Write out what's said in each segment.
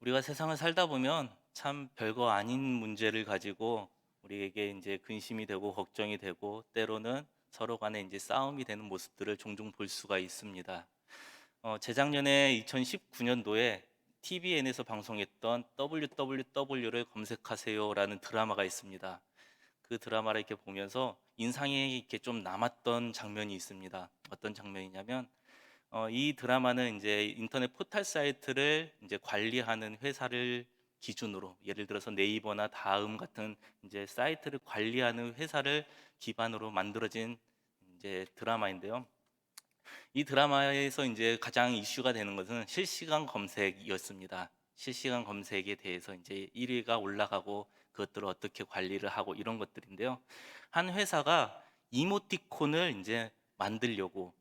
우리가 세상을 살다 보면 참 별거 아닌 문제를 가지고 우리에게 이제 근심이 되고 걱정이 되고 때로는 서로 간에 이제 싸움이 되는 모습들을 종종 볼 수가 있습니다. 재작년에 2019년도에 TVN에서 방송했던 WWW를 검색하세요라는 드라마가 있습니다. 그 드라마를 이렇게 보면서 인상에 이렇게 좀 남았던 장면이 있습니다. 어떤 장면이냐면 이 드라마는 이제 인터넷 포털 사이트를 이제 관리하는 회사를 기준으로, 예를 들어서 네이버나 다음 같은 이제 사이트를 관리하는 회사를 기반으로 만들어진 이제 드라마인데요. 이 드라마에서 이제 가장 이슈가 되는 것은 실시간 검색이었습니다. 실시간 검색에 대해서 이제 1위가 올라가고 그것들을 어떻게 관리를 하고 이런 것들인데요. 한 회사가 이모티콘을 이제 만들려고,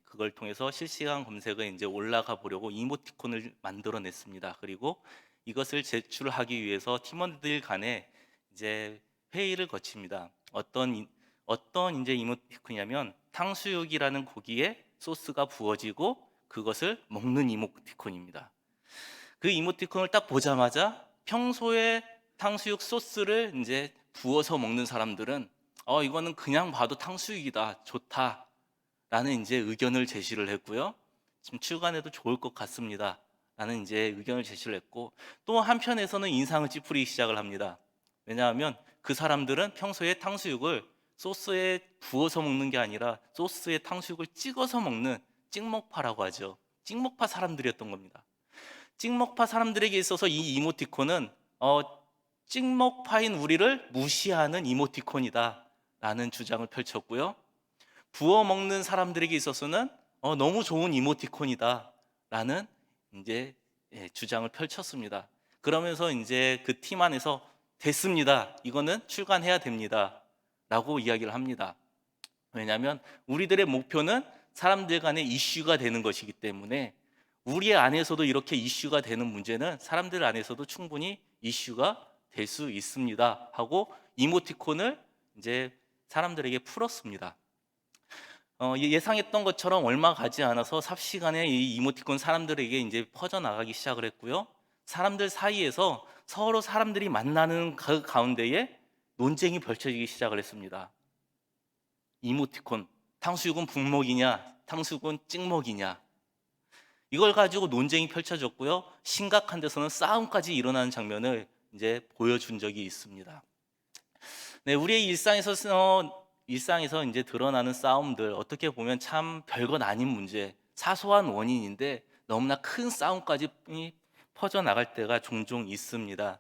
그걸 통해서 실시간 검색에 이제 올라가 보려고 이모티콘을 만들어냈습니다. 그리고 이것을 제출하기 위해서 팀원들 간에 이제 회의를 거칩니다. 어떤 이제 이모티콘이냐면 탕수육이라는 고기에 소스가 부어지고 그것을 먹는 이모티콘입니다. 그 이모티콘을 딱 보자마자 평소에 탕수육 소스를 이제 부어서 먹는 사람들은 이거는 그냥 봐도 탕수육이다, 좋다라는 이제 의견을 제시를 했고요. 지금 출간해도 좋을 것 같습니다. 라는 이제 의견을 제시를 했고, 또 한편에서는 인상을 찌푸리기 시작을 합니다. 왜냐하면 그 사람들은 평소에 탕수육을 소스에 부어서 먹는 게 아니라 소스에 탕수육을 찍어서 먹는 찍먹파라고 하죠. 찍먹파 사람들이었던 겁니다. 찍먹파 사람들에게 있어서 이 이모티콘은 찍먹파인 우리를 무시하는 이모티콘이다 라는 주장을 펼쳤고요. 부어 먹는 사람들에게 있어서는 너무 좋은 이모티콘이다 라는 이제 주장을 펼쳤습니다. 그러면서 이제 그 팀 안에서 됐습니다, 이거는 출간해야 됩니다 라고 이야기를 합니다. 왜냐하면 우리들의 목표는 사람들 간의 이슈가 되는 것이기 때문에, 우리 안에서도 이렇게 이슈가 되는 문제는 사람들 안에서도 충분히 이슈가 될 수 있습니다 하고 이모티콘을 이제 사람들에게 풀었습니다. 예상했던 것처럼 얼마 가지 않아서 삽시간에 이 이모티콘 사람들에게 이제 퍼져나가기 시작을 했고요. 사람들 사이에서 서로 사람들이 만나는 그 가운데에 논쟁이 펼쳐지기 시작을 했습니다. 이모티콘, 탕수육은 북먹이냐, 탕수육은 찍먹이냐, 이걸 가지고 논쟁이 펼쳐졌고요. 심각한 데서는 싸움까지 일어나는 장면을 이제 보여준 적이 있습니다. 네, 우리의 일상에서 이제 드러나는 싸움들, 어떻게 보면 참 별것 아닌 문제, 사소한 원인인데 너무나 큰 싸움까지 퍼져 나갈 때가 종종 있습니다.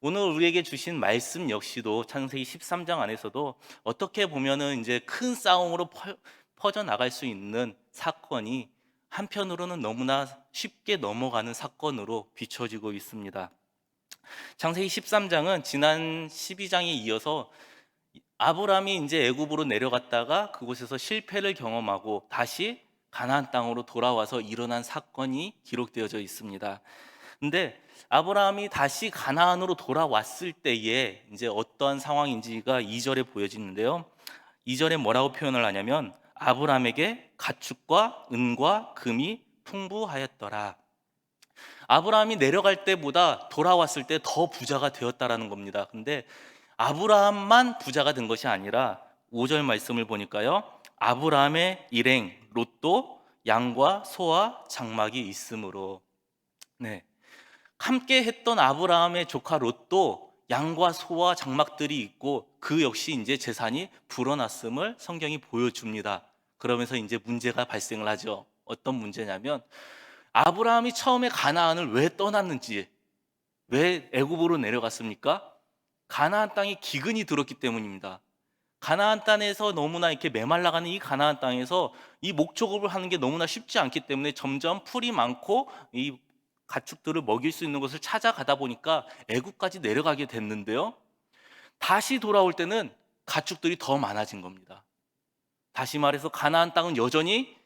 오늘 우리에게 주신 말씀 역시도 창세기 13장 안에서도 어떻게 보면은 이제 큰 싸움으로 퍼져 나갈 수 있는 사건이 한편으로는 너무나 쉽게 넘어가는 사건으로 비춰지고 있습니다. 창세기 13장은 지난 12장에 이어서 아브라함이 이제 애굽으로 내려갔다가 그곳에서 실패를 경험하고 다시 가나안 땅으로 돌아와서 일어난 사건이 기록되어져 있습니다. 근데 아브라함이 다시 가나안으로 돌아왔을 때에 이제 어떠한 상황인지가 2절에 보여지는데요. 2절에 뭐라고 표현을 하냐면 아브라함에게 가축과 은과 금이 풍부하였더라. 아브라함이 내려갈 때보다 돌아왔을 때 더 부자가 되었다라는 겁니다. 근데 아브라함만 부자가 된 것이 아니라 5절 말씀을 보니까요. 아브라함의 일행 롯도 양과 소와 장막이 있으므로, 네, 함께 했던 아브라함의 조카 롯도 양과 소와 장막들이 있고 그 역시 이제 재산이 불어났음을 성경이 보여줍니다. 그러면서 이제 문제가 발생을 하죠. 어떤 문제냐면 아브라함이 처음에 가나안을 왜 떠났는지, 왜 애굽으로 내려갔습니까? 가나안 땅에 기근이 들었기 때문입니다. 가나안 땅에서 너무나 이렇게 메말라가는 이 가나안 땅에서 이 목축업을 하는 게 너무나 쉽지 않기 때문에 점점 풀이 많고 이 가축들을 먹일 수 있는 곳을 찾아가다 보니까 애굽까지 내려가게 됐는데요. 다시 돌아올 때는 가축들이 더 많아진 겁니다. 다시 말해서 가나안 땅은 여전히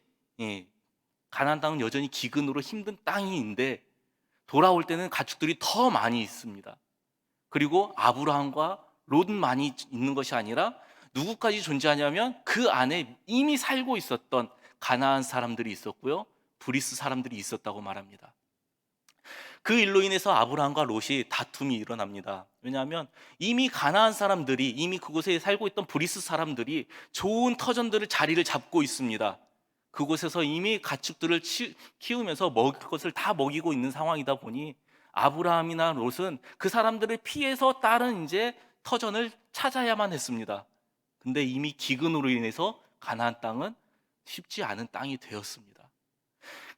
기근으로 힘든 땅인데 돌아올 때는 가축들이 더 많이 있습니다. 그리고 아브라함과 롯만이 있는 것이 아니라 누구까지 존재하냐면 그 안에 이미 살고 있었던 가나안 사람들이 있었고요, 브리스 사람들이 있었다고 말합니다. 그 일로 인해서 아브라함과 롯이 다툼이 일어납니다. 왜냐하면 이미 가나안 사람들이, 이미 그곳에 살고 있던 브리스 사람들이 좋은 터전들을 자리를 잡고 있습니다. 그곳에서 이미 가축들을 키우면서 먹을 것을 다 먹이고 있는 상황이다 보니 아브라함이나 롯은 그 사람들을 피해서 다른 이제 터전을 찾아야만 했습니다. 근데 이미 기근으로 인해서 가나안 땅은 쉽지 않은 땅이 되었습니다.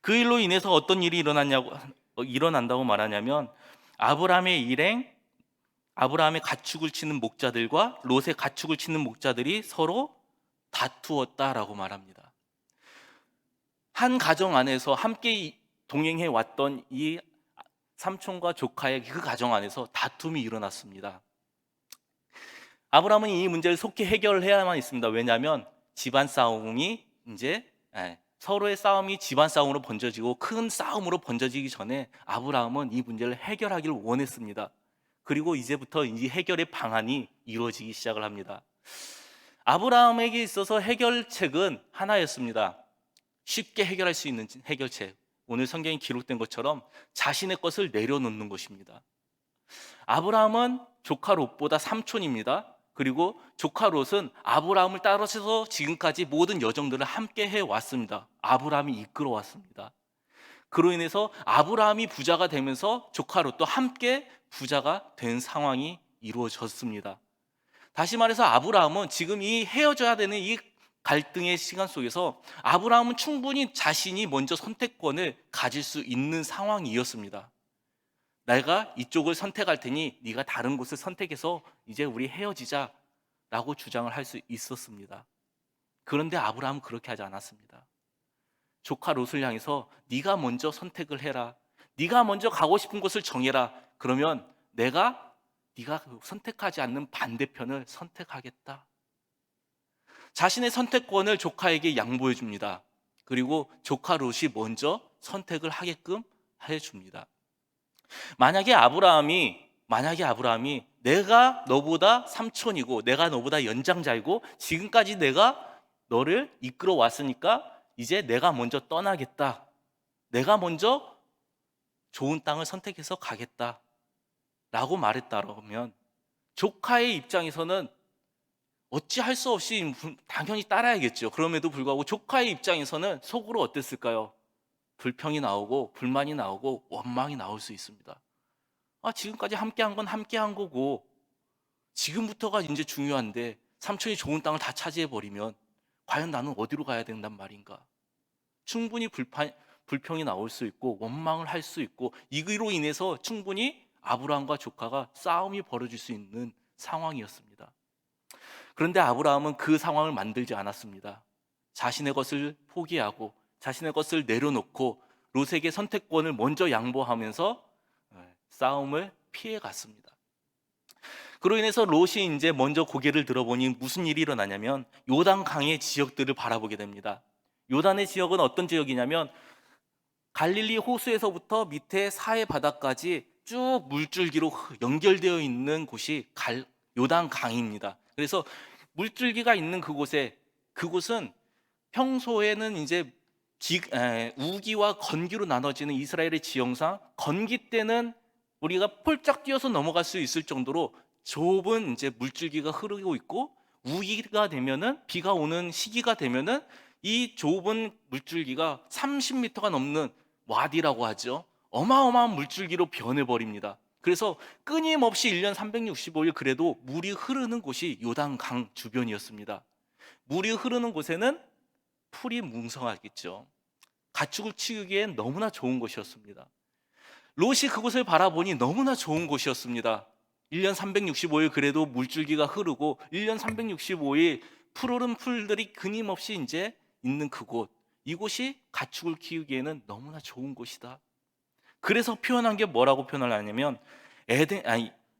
그 일로 인해서 어떤 일이 일어난다고 말하냐면, 아브라함의 일행, 아브라함의 가축을 치는 목자들과 롯의 가축을 치는 목자들이 서로 다투었다라고 말합니다. 한 가정 안에서 함께 동행해 왔던 이 삼촌과 조카의 그 가정 안에서 다툼이 일어났습니다. 아브라함은 이 문제를 속히 해결해야만 있습니다. 왜냐하면 집안 싸움이 이제 서로의 싸움이 집안 싸움으로 번져지고 큰 싸움으로 번져지기 전에 아브라함은 이 문제를 해결하기를 원했습니다. 그리고 이제부터 이 해결의 방안이 이루어지기 시작을 합니다. 아브라함에게 있어서 해결책은 하나였습니다. 쉽게 해결할 수 있는 해결책, 오늘 성경에 기록된 것처럼 자신의 것을 내려놓는 것입니다. 아브라함은 조카 롯보다 삼촌입니다. 그리고 조카 롯은 아브라함을 따라서 지금까지 모든 여정들을 함께 해왔습니다. 아브라함이 이끌어왔습니다. 그로 인해서 아브라함이 부자가 되면서 조카 롯도 함께 부자가 된 상황이 이루어졌습니다. 다시 말해서 아브라함은 지금 이 헤어져야 되는 이 갈등의 시간 속에서 아브라함은 충분히 자신이 먼저 선택권을 가질 수 있는 상황이었습니다. 내가 이쪽을 선택할 테니 네가 다른 곳을 선택해서 이제 우리 헤어지자라고 주장을 할 수 있었습니다. 그런데 아브라함은 그렇게 하지 않았습니다. 조카 롯을 향해서 네가 먼저 선택을 해라. 네가 먼저 가고 싶은 곳을 정해라. 그러면 내가 네가 선택하지 않는 반대편을 선택하겠다. 자신의 선택권을 조카에게 양보해 줍니다. 그리고 조카 롯이 먼저 선택을 하게끔 해줍니다. 만약에 아브라함이 내가 너보다 삼촌이고 내가 너보다 연장자이고 지금까지 내가 너를 이끌어 왔으니까 이제 내가 먼저 떠나겠다. 내가 먼저 좋은 땅을 선택해서 가겠다. 라고 말했다면 조카의 입장에서는 어찌할 수 없이 당연히 따라야겠죠. 그럼에도 불구하고 조카의 입장에서는 속으로 어땠을까요? 불평이 나오고 불만이 나오고 원망이 나올 수 있습니다. 지금까지 함께한 건 함께한 거고 지금부터가 이제 중요한데 삼촌이 좋은 땅을 다 차지해버리면 과연 나는 어디로 가야 된단 말인가? 충분히 불평이 나올 수 있고 원망을 할 수 있고 이로 인해서 충분히 아브라함과 조카가 싸움이 벌어질 수 있는 상황이었습니다. 그런데 아브라함은 그 상황을 만들지 않았습니다. 자신의 것을 포기하고 자신의 것을 내려놓고 롯에게 선택권을 먼저 양보하면서 싸움을 피해 갔습니다. 그로 인해서 롯이 이제 먼저 고개를 들어보니 무슨 일이 일어나냐면 요단 강의 지역들을 바라보게 됩니다. 요단의 지역은 어떤 지역이냐면 갈릴리 호수에서부터 밑에 사해 바다까지 쭉 물줄기로 연결되어 있는 곳이 요단 강입니다. 그래서 물줄기가 있는 그곳은 평소에는 이제 우기와 건기로 나눠지는 이스라엘의 지형상 건기 때는 우리가 폴짝 뛰어서 넘어갈 수 있을 정도로 좁은 이제 물줄기가 흐르고 있고 우기가 되면은 비가 오는 시기가 되면은 이 좁은 물줄기가 30m가 넘는 와디라고 하죠. 어마어마한 물줄기로 변해버립니다. 그래서 끊임없이 1년 365일 그래도 물이 흐르는 곳이 요단강 주변이었습니다. 물이 흐르는 곳에는 풀이 뭉성하겠죠. 가축을 키우기엔 너무나 좋은 곳이었습니다. 롯이 그곳을 바라보니 너무나 좋은 곳이었습니다. 1년 365일 그래도 물줄기가 흐르고 1년 365일 푸르른 풀들이 끊임없이 이제 있는 그곳, 이곳이 가축을 키우기에는 너무나 좋은 곳이다. 그래서 표현한 게 뭐라고 표현을 하냐면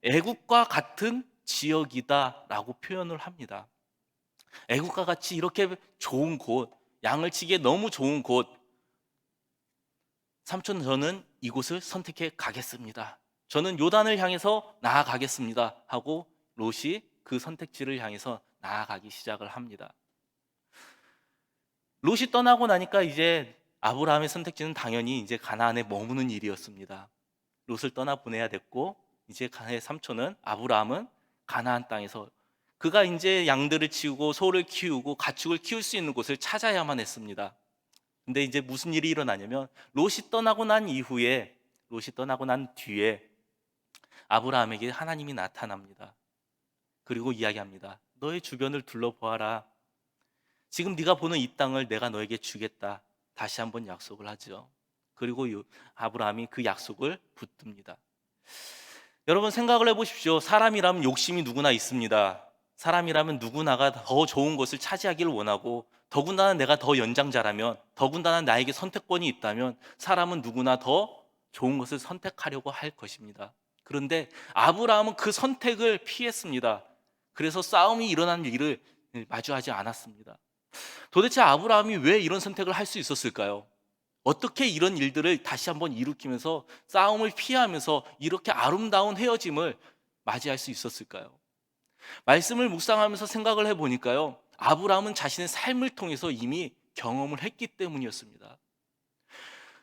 애국과 같은 지역이다라고 표현을 합니다. 애국과 같이 이렇게 좋은 곳, 양을 치기에 너무 좋은 곳, 삼촌 저는 이곳을 선택해 가겠습니다. 저는 요단을 향해서 나아가겠습니다 하고 롯이 그 선택지를 향해서 나아가기 시작을 합니다. 롯이 떠나고 나니까 이제 아브라함의 선택지는 당연히 이제 가나안에 머무는 일이었습니다. 롯을 떠나 보내야 됐고, 이제 가나의 삼촌은 아브라함은 가나안 땅에서 그가 이제 양들을 치우고 소를 키우고 가축을 키울 수 있는 곳을 찾아야만 했습니다. 근데 이제 무슨 일이 일어나냐면 롯이 떠나고 난 뒤에 아브라함에게 하나님이 나타납니다. 그리고 이야기합니다. 너의 주변을 둘러보아라. 지금 네가 보는 이 땅을 내가 너에게 주겠다. 다시 한번 약속을 하죠. 그리고 아브라함이 그 약속을 붙듭니다. 여러분 생각을 해보십시오. 사람이라면 욕심이 누구나 있습니다. 사람이라면 누구나가 더 좋은 것을 차지하기를 원하고, 더군다나 내가 더 연장자라면, 더군다나 나에게 선택권이 있다면 사람은 누구나 더 좋은 것을 선택하려고 할 것입니다. 그런데 아브라함은 그 선택을 피했습니다. 그래서 싸움이 일어나는 일을 마주하지 않았습니다. 도대체 아브라함이 왜 이런 선택을 할 수 있었을까요? 어떻게 이런 일들을 다시 한번 일으키면서 싸움을 피하면서 이렇게 아름다운 헤어짐을 맞이할 수 있었을까요? 말씀을 묵상하면서 생각을 해보니까요, 아브라함은 자신의 삶을 통해서 이미 경험을 했기 때문이었습니다.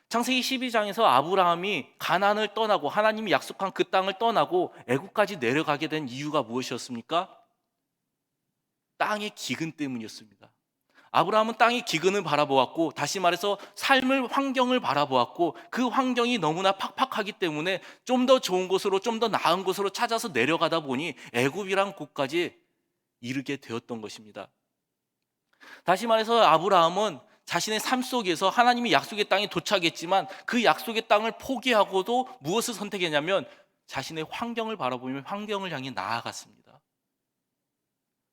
창세기 12장에서 아브라함이 가나안을 떠나고 하나님이 약속한 그 땅을 떠나고 애굽까지 내려가게 된 이유가 무엇이었습니까? 땅의 기근 때문이었습니다. 아브라함은 땅의 기근을 바라보았고, 다시 말해서 삶을 환경을 바라보았고, 그 환경이 너무나 팍팍하기 때문에 좀 더 좋은 곳으로, 좀 더 나은 곳으로 찾아서 내려가다 보니 애굽이란 곳까지 이르게 되었던 것입니다. 다시 말해서 아브라함은 자신의 삶 속에서 하나님이 약속의 땅에 도착했지만 그 약속의 땅을 포기하고도 무엇을 선택했냐면 자신의 환경을 바라보며 환경을 향해 나아갔습니다.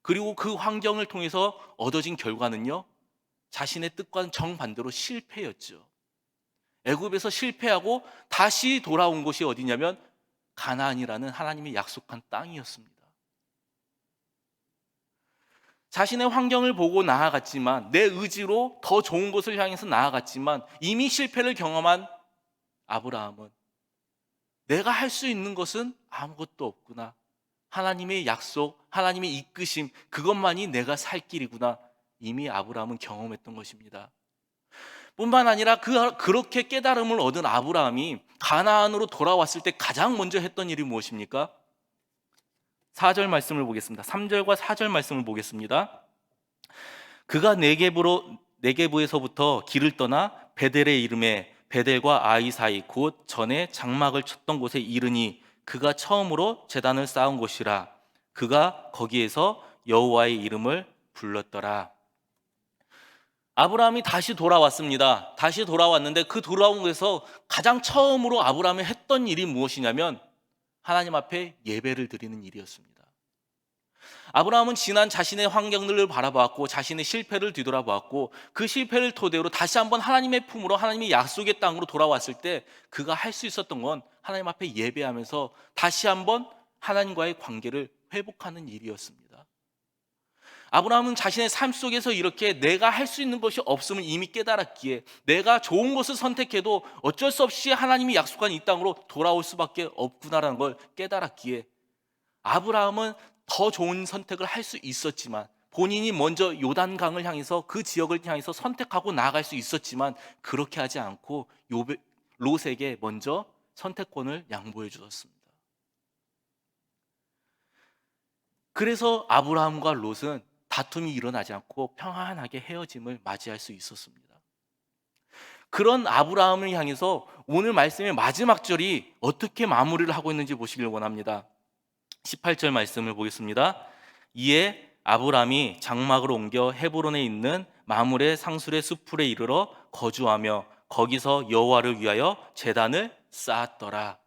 그리고 그 환경을 통해서 얻어진 결과는요, 자신의 뜻과는 정반대로 실패였죠. 애굽에서 실패하고 다시 돌아온 곳이 어디냐면 가나안이라는 하나님이 약속한 땅이었습니다. 자신의 환경을 보고 나아갔지만, 내 의지로 더 좋은 곳을 향해서 나아갔지만, 이미 실패를 경험한 아브라함은 내가 할 수 있는 것은 아무것도 없구나, 하나님의 약속, 하나님의 이끄심, 그것만이 내가 살 길이구나, 이미 아브라함은 경험했던 것입니다. 뿐만 아니라 그렇게 깨달음을 얻은 아브라함이 가나안으로 돌아왔을 때 가장 먼저 했던 일이 무엇입니까? 4절 말씀을 보겠습니다. 3절과 4절 말씀을 보겠습니다. 그가 네게부에서부터 길을 떠나 베델의 이름에 베델과 아이 사이 곧 전에 장막을 쳤던 곳에 이르니 그가 처음으로 제단을 쌓은 곳이라. 그가 거기에서 여호와의 이름을 불렀더라. 아브라함이 다시 돌아왔습니다. 다시 돌아왔는데 그 돌아온 곳에서 가장 처음으로 아브라함이 했던 일이 무엇이냐면 하나님 앞에 예배를 드리는 일이었습니다. 아브라함은 지난 자신의 환경들을 바라보았고 자신의 실패를 뒤돌아보았고 그 실패를 토대로 다시 한번 하나님의 품으로, 하나님의 약속의 땅으로 돌아왔을 때 그가 할 수 있었던 건 하나님 앞에 예배하면서 다시 한번 하나님과의 관계를 회복하는 일이었습니다. 아브라함은 자신의 삶 속에서 이렇게 내가 할 수 있는 것이 없음을 이미 깨달았기에, 내가 좋은 것을 선택해도 어쩔 수 없이 하나님이 약속한 이 땅으로 돌아올 수밖에 없구나라는 걸 깨달았기에 아브라함은 더 좋은 선택을 할 수 있었지만, 본인이 먼저 요단강을 향해서 그 지역을 향해서 선택하고 나아갈 수 있었지만 그렇게 하지 않고 롯에게 먼저 선택권을 양보해 주었습니다. 그래서 아브라함과 롯은 다툼이 일어나지 않고 평안하게 헤어짐을 맞이할 수 있었습니다. 그런 아브라함을 향해서 오늘 말씀의 마지막 절이 어떻게 마무리를 하고 있는지 보시길 원합니다. 18절 말씀을 보겠습니다. 이에 아브라함이 장막으로 옮겨 헤브론에 있는 마므레 상술의 수풀에 이르러 거주하며 거기서 여호와를 위하여 제단을 쌓았더라.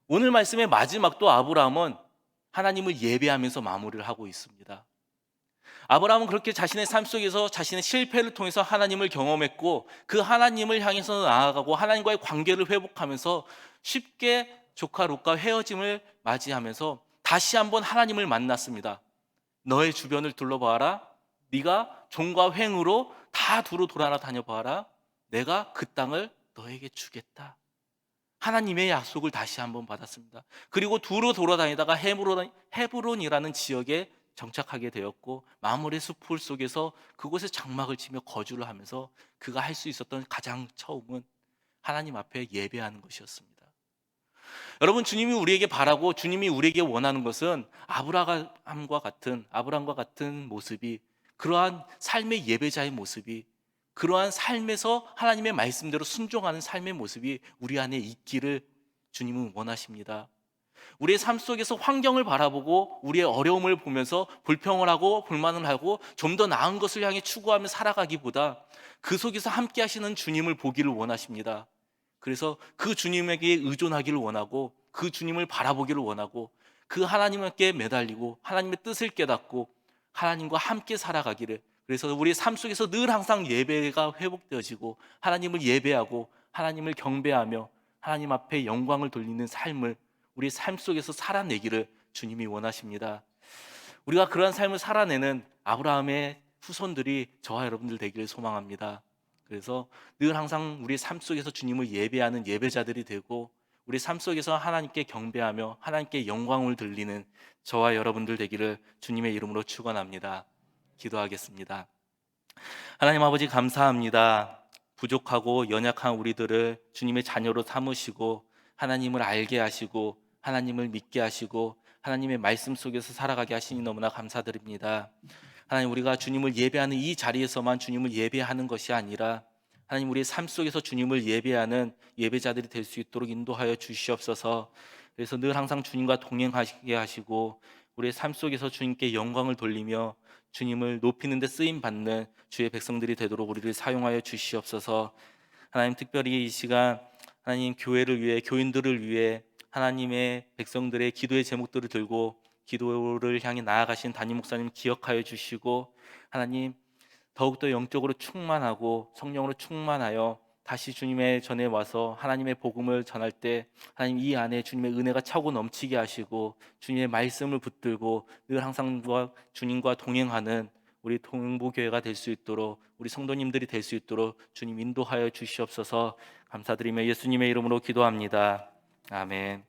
오늘 말씀의 마지막도 아브라함은 하나님을 예배하면서 마무리를 하고 있습니다. 아브라함은 그렇게 자신의 삶 속에서 자신의 실패를 통해서 하나님을 경험했고 그 하나님을 향해서 나아가고 하나님과의 관계를 회복하면서 쉽게 조카 롯과 헤어짐을 맞이하면서 다시 한번 하나님을 만났습니다. 너의 주변을 둘러봐라. 네가 종과 횡으로 다 두루 돌아다녀 봐라. 내가 그 땅을 너에게 주겠다. 하나님의 약속을 다시 한번 받았습니다. 그리고 두루 돌아다니다가 헤브론이라는 지역에 정착하게 되었고 마므레 숲풀 속에서 그곳에 장막을 치며 거주를 하면서 그가 할 수 있었던 가장 처음은 하나님 앞에 예배하는 것이었습니다. 여러분, 주님이 우리에게 바라고 주님이 우리에게 원하는 것은 아브라함과 같은 모습이, 그러한 삶의 예배자의 모습이, 그러한 삶에서 하나님의 말씀대로 순종하는 삶의 모습이 우리 안에 있기를 주님은 원하십니다. 우리의 삶 속에서 환경을 바라보고 우리의 어려움을 보면서 불평을 하고 불만을 하고 좀 더 나은 것을 향해 추구하며 살아가기보다 그 속에서 함께 하시는 주님을 보기를 원하십니다. 그래서 그 주님에게 의존하기를 원하고 그 주님을 바라보기를 원하고 그 하나님께 매달리고 하나님의 뜻을 깨닫고 하나님과 함께 살아가기를, 그래서 우리의 삶 속에서 늘 항상 예배가 회복되어지고 하나님을 예배하고 하나님을 경배하며 하나님 앞에 영광을 돌리는 삶을 우리 삶 속에서 살아내기를 주님이 원하십니다. 우리가 그러한 삶을 살아내는 아브라함의 후손들이 저와 여러분들 되기를 소망합니다. 그래서 늘 항상 우리 삶 속에서 주님을 예배하는 예배자들이 되고 우리 삶 속에서 하나님께 경배하며 하나님께 영광을 돌리는 저와 여러분들 되기를 주님의 이름으로 축원합니다. 기도하겠습니다. 하나님 아버지, 감사합니다. 부족하고 연약한 우리들을 주님의 자녀로 삼으시고 하나님을 알게 하시고 하나님을 믿게 하시고 하나님의 말씀 속에서 살아가게 하시니 너무나 감사드립니다. 하나님, 우리가 주님을 예배하는 이 자리에서만 주님을 예배하는 것이 아니라 하나님, 우리의 삶 속에서 주님을 예배하는 예배자들이 될 수 있도록 인도하여 주시옵소서. 그래서 늘 항상 주님과 동행하시게 하시고 우리의 삶 속에서 주님께 영광을 돌리며 주님을 높이는 데 쓰임 받는 주의 백성들이 되도록 우리를 사용하여 주시옵소서. 하나님, 특별히 이 시간 하나님 교회를 위해, 교인들을 위해 하나님의 백성들의 기도의 제목들을 들고 기도를 향해 나아가신 담임 목사님 기억하여 주시고 하나님, 더욱더 영적으로 충만하고 성령으로 충만하여 다시 주님의 전에 와서 하나님의 복음을 전할 때 하나님, 이 안에 주님의 은혜가 차고 넘치게 하시고 주님의 말씀을 붙들고 늘 항상 주님과 동행하는 우리 동부교회가 될 수 있도록, 우리 성도님들이 될 수 있도록 주님 인도하여 주시옵소서. 감사드리며 예수님의 이름으로 기도합니다. 아멘.